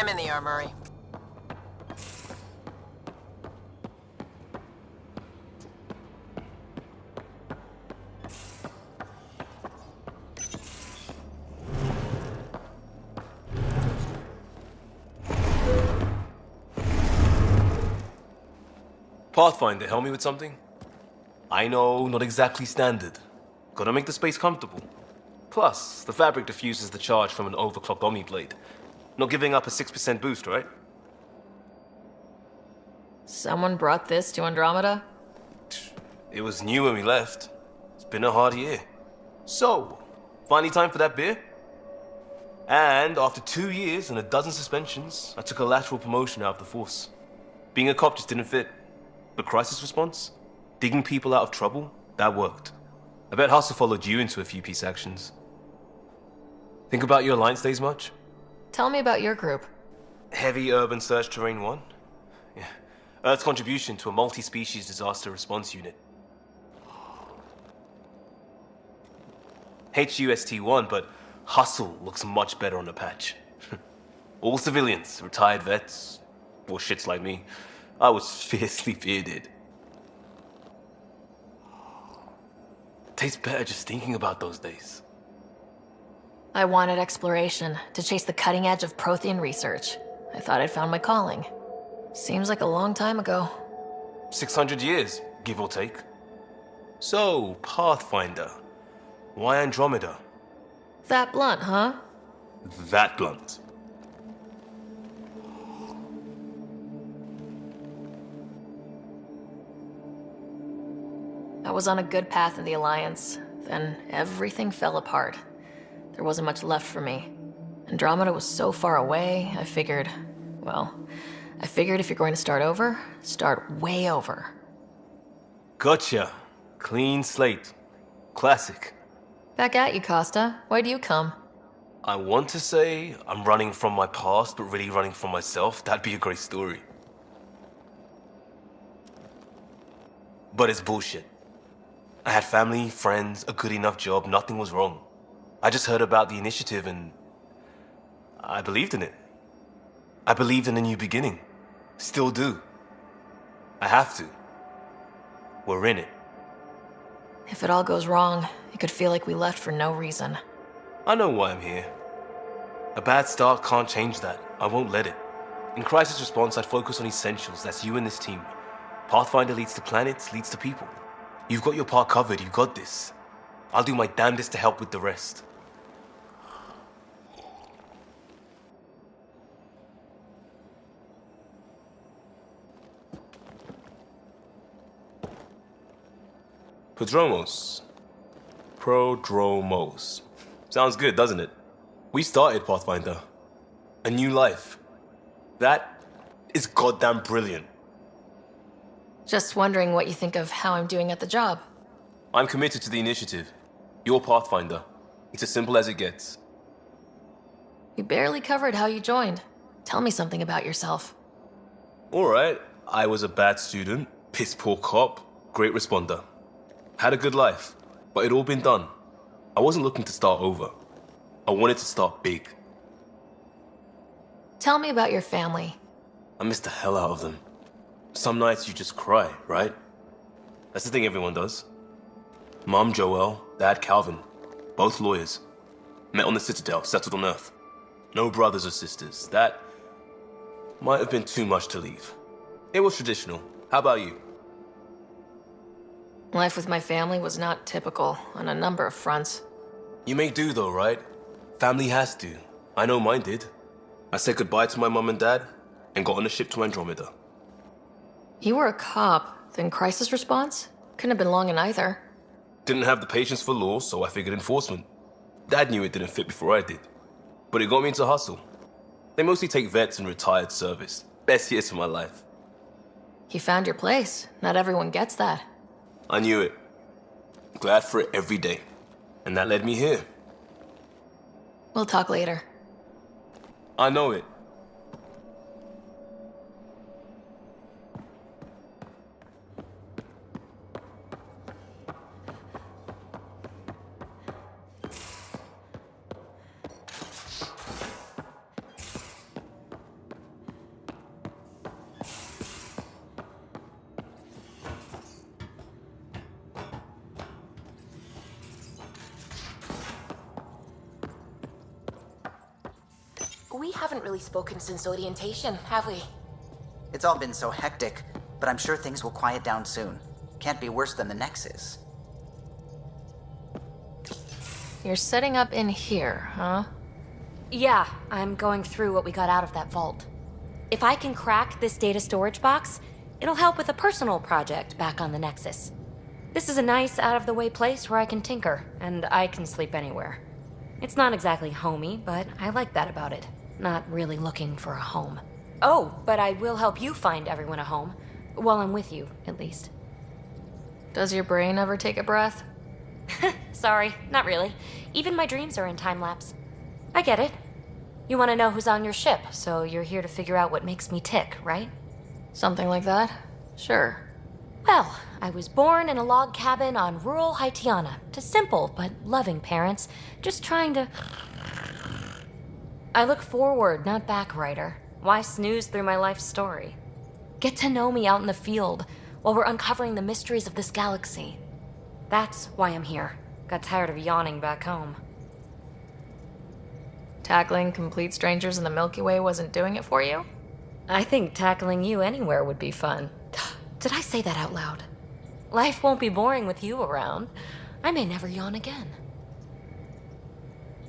I'm in the armory. Pathfinder, help me with something? I know, not exactly standard. Gotta make the space comfortable. Plus, the fabric diffuses the charge from an overclocked Omniblade. Not giving up a 6% boost, right? Someone brought this to Andromeda? It was new when we left. It's been a hard year. So, finally time for that beer? And after 2 years and a dozen suspensions, I took a lateral promotion out of the force. Being a cop just didn't fit. But crisis response? Digging people out of trouble? That worked. I bet Hustle followed you into a few peace actions. Think about your Alliance days much? Tell me about your group. Heavy Urban Search Terrain 1? Yeah. Earth's contribution to a multi-species disaster response unit. HUST-1, but Hustle looks much better on the patch. All civilians, retired vets, or shits like me. I was fiercely bearded. Tastes better just thinking about those days. I wanted exploration, to chase the cutting edge of Prothean research. I thought I'd found my calling. Seems like a long time ago. 600 years, give or take. So, Pathfinder. Why Andromeda? That blunt, huh? That blunt. I was on a good path in the Alliance. Then everything fell apart. There wasn't much left for me. Andromeda was so far away, I figured if you're going to start over, start way over. Gotcha. Clean slate. Classic. Back at you, Costa. Why'd you come? I want to say I'm running from my past, but really running from myself. That'd be a great story. But it's bullshit. I had family, friends, a good enough job, nothing was wrong. I just heard about the initiative and I believed in it. I believed in a new beginning. Still do. I have to. We're in it. If it all goes wrong, it could feel like we left for no reason. I know why I'm here. A bad start can't change that. I won't let it. In crisis response, I'd focus on essentials. That's you and this team. Pathfinder leads to planets, leads to people. You've got your part covered. You got this. I'll do my damnedest to help with the rest. Prodromos. Sounds good, doesn't it? We started Pathfinder. A new life. That is goddamn brilliant. Just wondering what you think of how I'm doing at the job. I'm committed to the initiative. You're Pathfinder. It's as simple as it gets. You barely covered how you joined. Tell me something about yourself. Alright, I was a bad student, piss poor cop, great responder. Had a good life, but it'd all been done. I wasn't looking to start over. I wanted to start big. Tell me about your family. I missed the hell out of them. Some nights you just cry, right? That's the thing everyone does. Mom Joelle, Dad Calvin, both lawyers. Met on the Citadel, settled on Earth. No brothers or sisters. That might have been too much to leave. It was traditional. How about you? Life with my family was not typical on a number of fronts. You make do though, right? Family has to. I know mine did. I said goodbye to my mom and dad and got on a ship to Andromeda. You were a cop, then crisis response? Couldn't have been long in either. Didn't have the patience for law, so I figured enforcement. Dad knew it didn't fit before I did. But it got me into hustle. They mostly take vets and retired service. Best years of my life. You found your place. Not everyone gets that. I knew it. Glad for it every day. And that led me here. We'll talk later. I know it. we haven't really spoken since orientation, have we? It's all been so hectic, but I'm sure things will quiet down soon. Can't be worse than the Nexus. You're setting up in here, huh? Yeah, I'm going through what we got out of that vault. If I can crack this data storage box, it'll help with a personal project back on the Nexus. This is a nice, out-of-the-way place where I can tinker, and I can sleep anywhere. It's not exactly homey, but I like that about it. Not really looking for a home. Oh, but I will help you find everyone a home. While I'm with you, at least. Does your brain ever take a breath? Sorry, not really. Even my dreams are in time-lapse. I get it. You want to know who's on your ship, so you're here to figure out what makes me tick, right? Something like that? Sure. Well, I was born in a log cabin on rural Haitiana to simple but loving parents, just trying to... I look forward, not back, Ryder. Why snooze through my life story? Get to know me out in the field while we're uncovering the mysteries of this galaxy. That's why I'm here. Got tired of yawning back home. Tackling complete strangers in the Milky Way wasn't doing it for you? I think tackling you anywhere would be fun. Did I say that out loud? Life won't be boring with you around. I may never yawn again.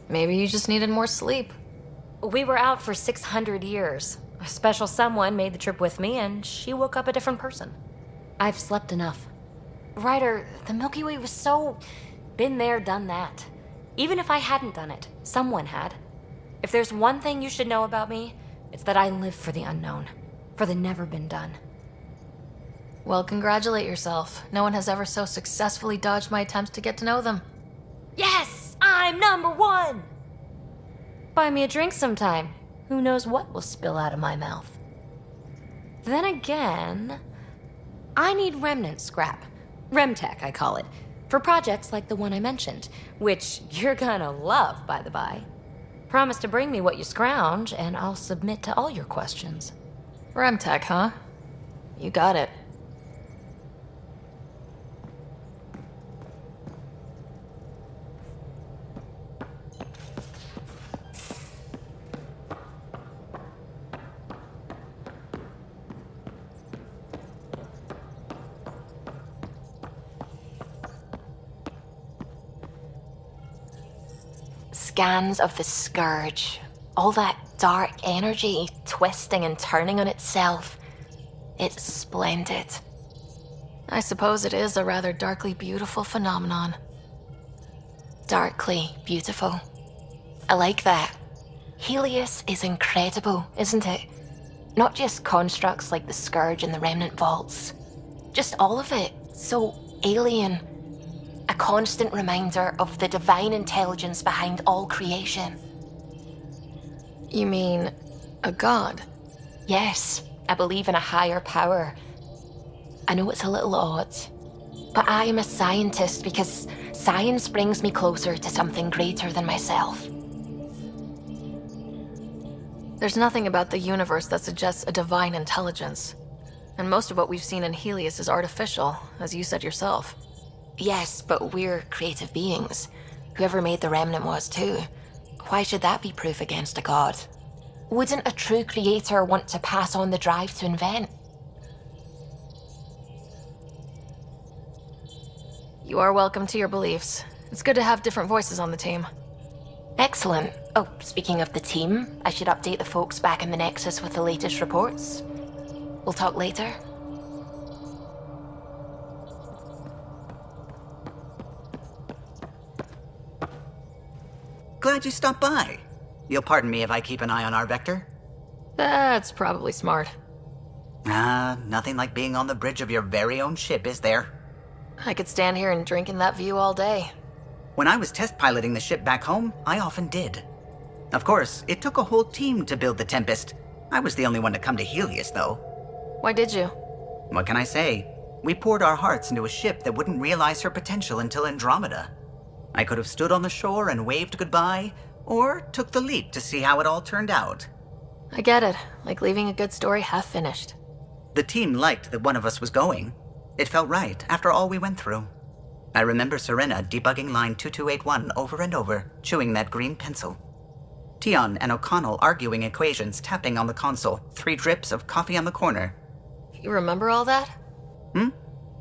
Maybe you just needed more sleep. We were out for 600 years. A special someone made the trip with me, and she woke up a different person. I've slept enough. Ryder, the Milky Way was so... been there, done that. Even if I hadn't done it, someone had. If there's one thing you should know about me, it's that I live for the unknown. For the never been done. Well, congratulate yourself. No one has ever so successfully dodged my attempts to get to know them. Yes! I'm #1! Buy me a drink sometime. Who knows what will spill out of my mouth. Then again, I need remnant scrap. Remtech, I call it. For projects like the one I mentioned, which you're gonna love, by the by. Promise to bring me what you scrounge, and I'll submit to all your questions. Remtech, huh? You got it. Scans of the Scourge. All that dark energy twisting and turning on itself. It's splendid. I suppose it is a rather darkly beautiful phenomenon. Darkly beautiful. I like that. Helios is incredible, isn't it? Not just constructs like the Scourge and the Remnant Vaults. Just all of it. So alien. A constant reminder of the divine intelligence behind all creation. You mean a god? Yes, I believe in a higher power. I know it's a little odd, but I am a scientist because science brings me closer to something greater than myself. There's nothing about the universe that suggests a divine intelligence. And most of what we've seen in Helios is artificial, as you said yourself. Yes, but we're creative beings. Whoever made the Remnant was too. Why should that be proof against a god? Wouldn't a true creator want to pass on the drive to invent? You are welcome to your beliefs. It's good to have different voices on the team. Excellent. Oh, speaking of the team, I should update the folks back in the Nexus with the latest reports. We'll talk later. Glad you stopped by. You'll pardon me if I keep an eye on our vector? That's probably smart. Nothing like being on the bridge of your very own ship, is there? I could stand here and drink in that view all day. When I was test piloting the ship back home, I often did. Of course, it took a whole team to build the Tempest. I was the only one to come to Helios, though. Why did you? What can I say? We poured our hearts into a ship that wouldn't realize her potential until Andromeda. I could have stood on the shore and waved goodbye, or took the leap to see how it all turned out. I get it, like leaving a good story half finished. The team liked that one of us was going. It felt right after all we went through. I remember Serena debugging line 2281 over and over, chewing that green pencil. Tion and O'Connell arguing equations, tapping on the console, 3 drips of coffee on the corner. You remember all that?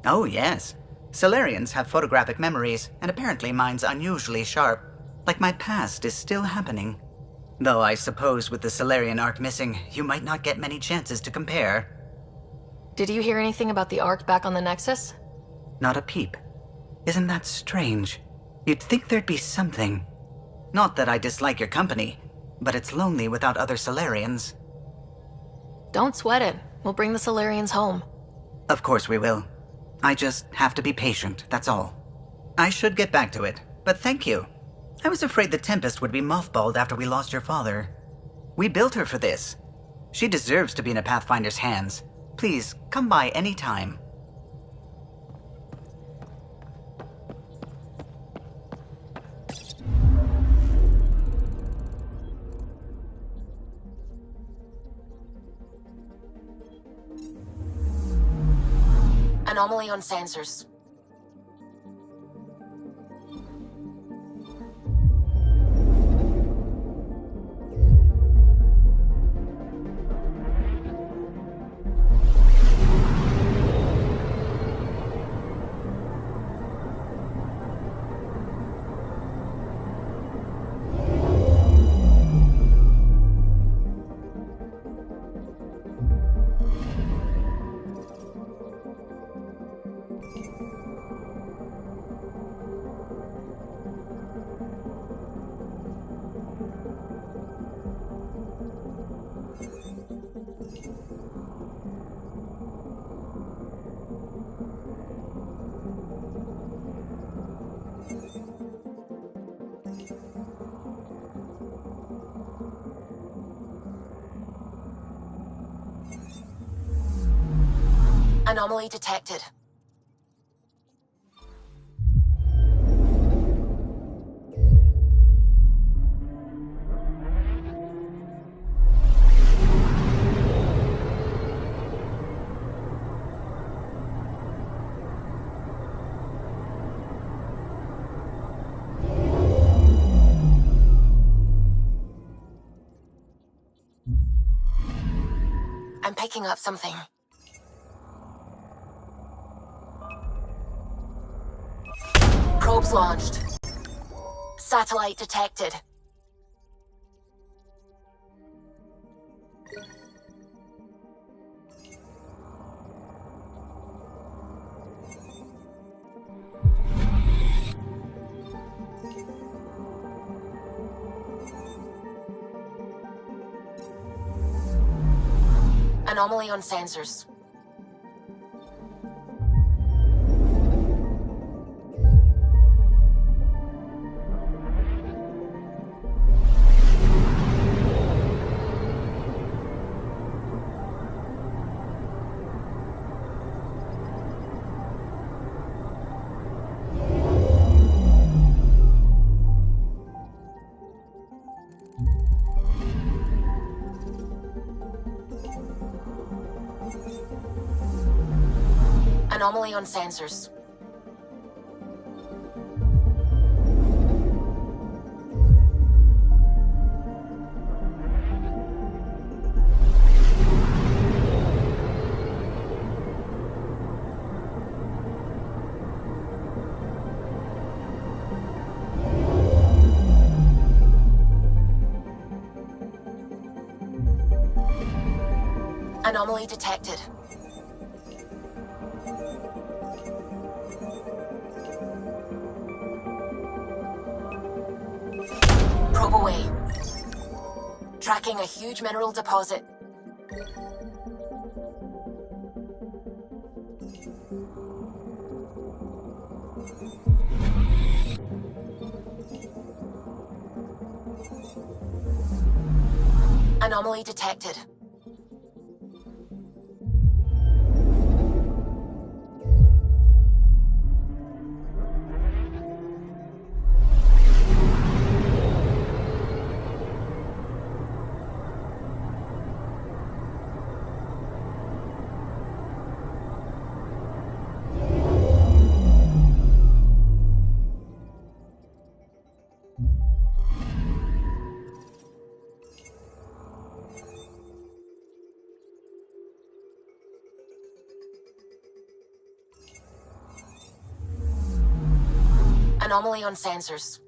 Oh, yes. Solarians have photographic memories, and apparently mine's unusually sharp. Like my past is still happening. Though I suppose with the Solarian arc missing, you might not get many chances to compare. Did you hear anything about the Ark back on the Nexus? Not a peep. Isn't that strange? You'd think there'd be something. Not that I dislike your company, but it's lonely without other Solarians. Don't sweat it. We'll bring the Solarians home. Of course we will. I just have to be patient, that's all. I should get back to it, but thank you. I was afraid the Tempest would be mothballed after we lost your father. We built her for this. She deserves to be in a Pathfinder's hands. Please, come by any time. Anomaly on sensors. Anomaly detected. I'm picking up something. Probes launched. Satellite detected. Anomaly on sensors. Anomaly on sensors. Anomaly detected. Probe away. Tracking a huge mineral deposit. Anomaly detected. Anomaly on sensors.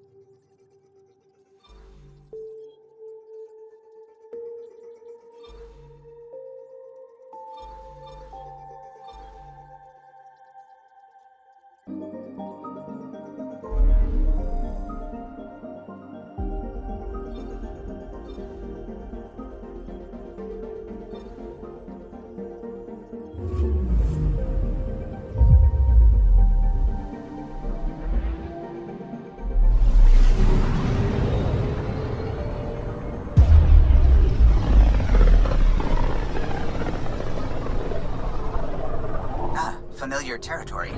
Familiar territory.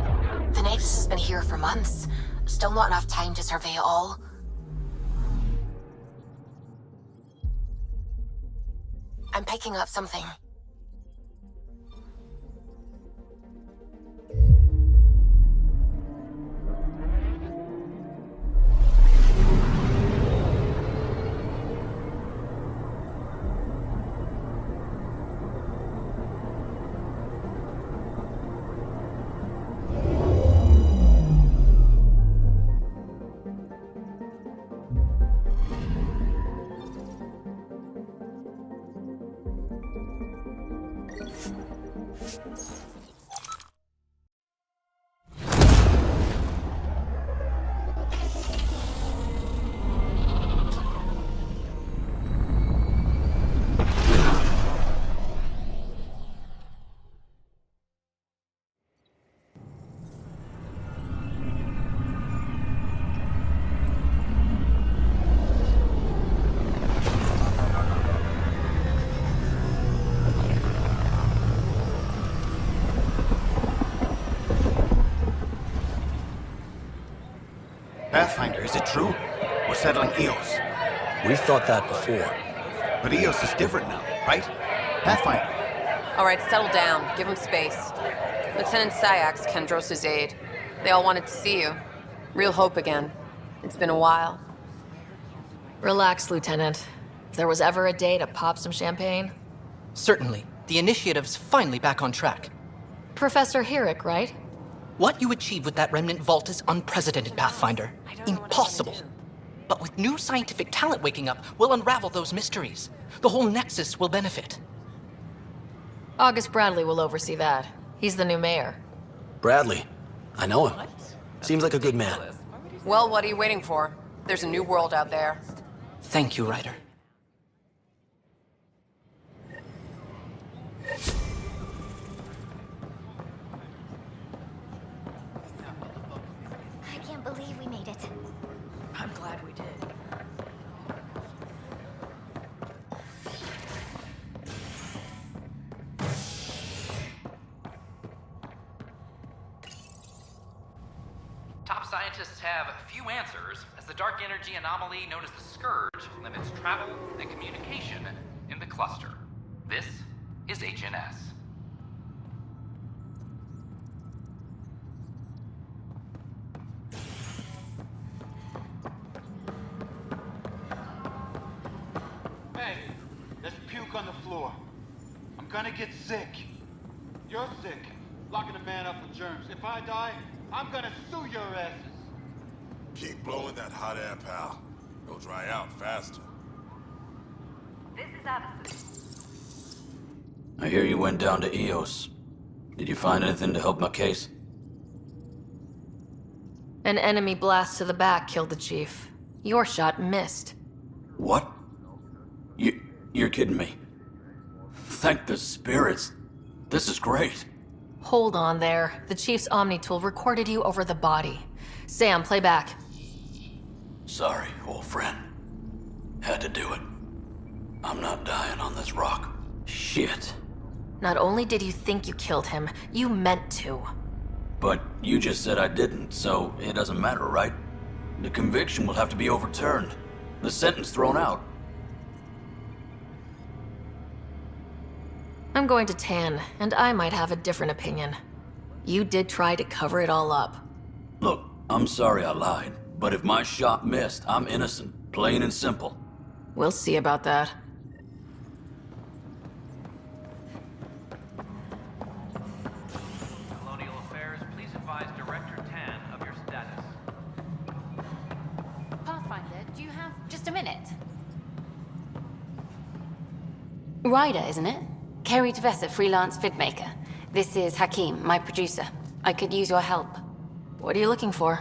The Nexus has been here for months. Still not enough time to survey it all. I'm picking up something. Pathfinder, is it true? We're settling Eos. We've thought that before. But Eos is different now, right? Pathfinder. All right, settle down. Give him space. Lieutenant Syax, Kendros' aide. They all wanted to see you. Real hope again. It's been a while. Relax, Lieutenant. If there was ever a day to pop some champagne. Certainly. The initiative's finally back on track. Professor Herrick, right? What you achieved with that remnant vault is unprecedented, Pathfinder. Impossible. But with new scientific talent waking up, we'll unravel those mysteries. The whole Nexus will benefit. August Bradley will oversee that. He's the new mayor. Bradley. I know him. Seems like a good man. Well, what are you waiting for? There's a new world out there. Thank you, Ryder. I can't believe we made it. I'm glad we did. Top scientists have few answers, as the dark energy anomaly known as the Scourge limits travel and communication in the cluster. This is HNS. Hey, there's puke on the floor. I'm gonna get sick. You're sick. Locking a man up with germs. If I die, I'm gonna sue your asses. Keep blowing that hot air, pal. It'll dry out faster. This is Addison. I hear you went down to Eos. Did you find anything to help my case? An enemy blast to the back killed the chief. Your shot missed. What? You're kidding me. Thank the spirits. This is great. Hold on there. The chief's Omni tool recorded you over the body. Sam, play back. Sorry, old friend. Had to do it. I'm not dying on this rock. Shit. Not only did you think you killed him, you meant to. But you just said I didn't, so it doesn't matter, right? The conviction will have to be overturned. The sentence thrown out. I'm going to Tan, and I might have a different opinion. You did try to cover it all up. Look, I'm sorry I lied, but if my shot missed, I'm innocent. Plain and simple. We'll see about that. Colonial Affairs, please advise Director Tan of your status. Ryder, isn't it? Kerry Tavessa, freelance vidmaker. This is Hakeem, my producer. I could use your help. What are you looking for?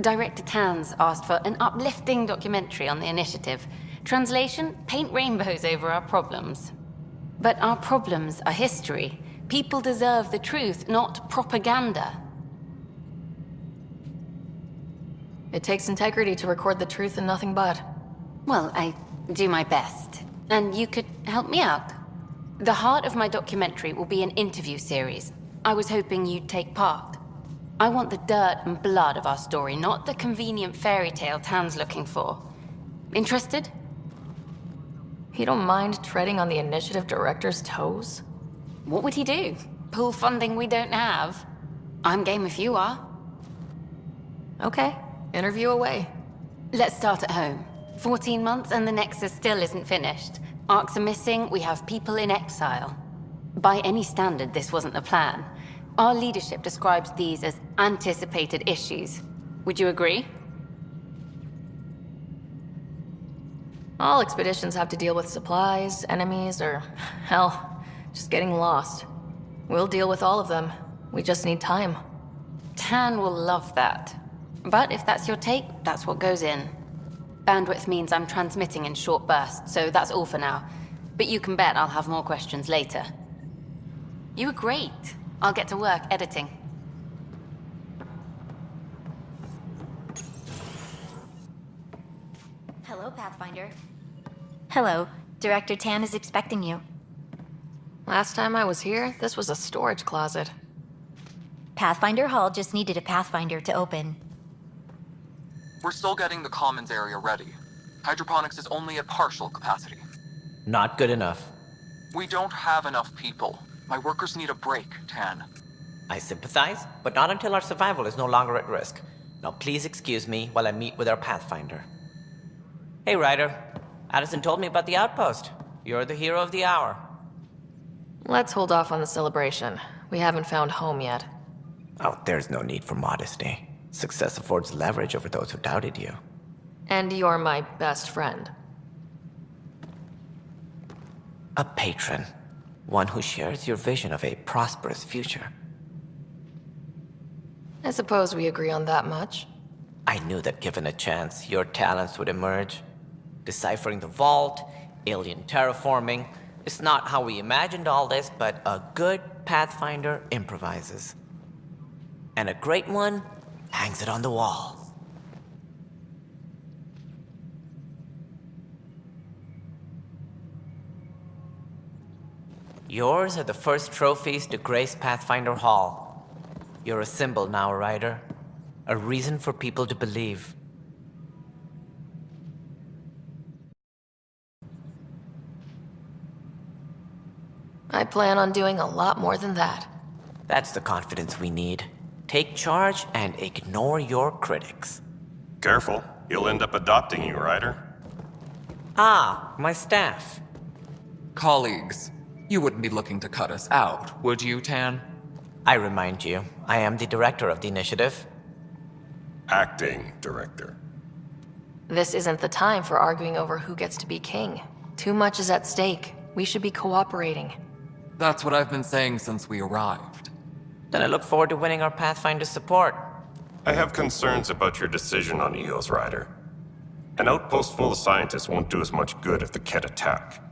Director Tanz asked for an uplifting documentary on the initiative. Translation, paint rainbows over our problems. But our problems are history. People deserve the truth, not propaganda. It takes integrity to record the truth and nothing but. Well, I do my best. And you could help me out. The heart of my documentary will be an interview series. I was hoping you'd take part. I want the dirt and blood of our story, not the convenient fairy tale Tan's looking for. Interested? You don't mind treading on the initiative director's toes? What would he do? Pull funding we don't have? I'm game if you are. Okay, interview away. Let's start at home. 14 months and the Nexus still isn't finished. Arcs are missing, we have people in exile. By any standard, this wasn't the plan. Our leadership describes these as anticipated issues. Would you agree? All expeditions have to deal with supplies, enemies, or, hell, just getting lost. We'll deal with all of them. We just need time. Tan will love that. But if that's your take, that's what goes in. Bandwidth means I'm transmitting in short bursts, so that's all for now. But you can bet I'll have more questions later. You were great. I'll get to work editing. Hello, Pathfinder. Hello. Director Tan is expecting you. Last time I was here, this was a storage closet. Pathfinder Hall just needed a Pathfinder to open. We're still getting the commons area ready. Hydroponics is only at partial capacity. Not good enough. We don't have enough people. My workers need a break, Tan. I sympathize, but not until our survival is no longer at risk. Now please excuse me while I meet with our Pathfinder. Hey, Ryder. Addison told me about the outpost. You're the hero of the hour. Let's hold off on the celebration. We haven't found home yet. Oh, there's no need for modesty. Success affords leverage over those who doubted you. And you're my best friend. A patron. One who shares your vision of a prosperous future. I suppose we agree on that much. I knew that given a chance, your talents would emerge. Deciphering the vault, alien terraforming. It's not how we imagined all this, but a good Pathfinder improvises. And a great one hangs it on the wall. Yours are the first trophies to grace Pathfinder Hall. You're a symbol now, Ryder. A reason for people to believe. I plan on doing a lot more than that. That's the confidence we need. Take charge and ignore your critics. Careful. He'll end up adopting you, Ryder. Ah, my staff. Colleagues, you wouldn't be looking to cut us out, would you, Tan? I remind you, I am the director of the initiative. Acting director. This isn't the time for arguing over who gets to be king. Too much is at stake. We should be cooperating. That's what I've been saying since we arrived. Then I look forward to winning our Pathfinder's support. I have concerns about your decision on Eos, Ryder. An outpost full of scientists won't do as much good if the Kett attack.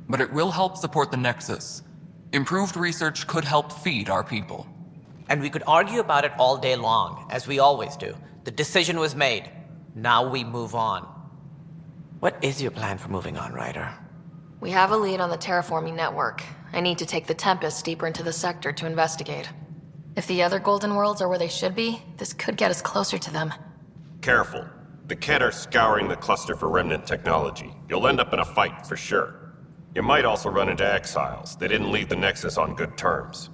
But it will help support the Nexus. Improved research could help feed our people. And we could argue about it all day long, as we always do. The decision was made. Now we move on. What is your plan for moving on, Ryder? We have a lead on the terraforming network. I need to take the Tempest deeper into the sector to investigate. If the other Golden Worlds are where they should be, this could get us closer to them. Careful. The Kett are scouring the cluster for remnant technology. You'll end up in a fight, for sure. You might also run into exiles. They didn't leave the Nexus on good terms.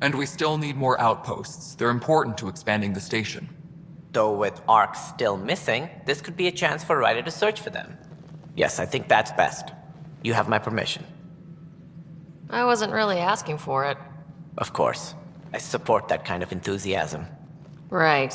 And we still need more outposts. They're important to expanding the station. Though with arcs still missing, this could be a chance for Ryder to search for them. Yes, I think that's best. You have my permission. I wasn't really asking for it. Of course. I support that kind of enthusiasm. Right.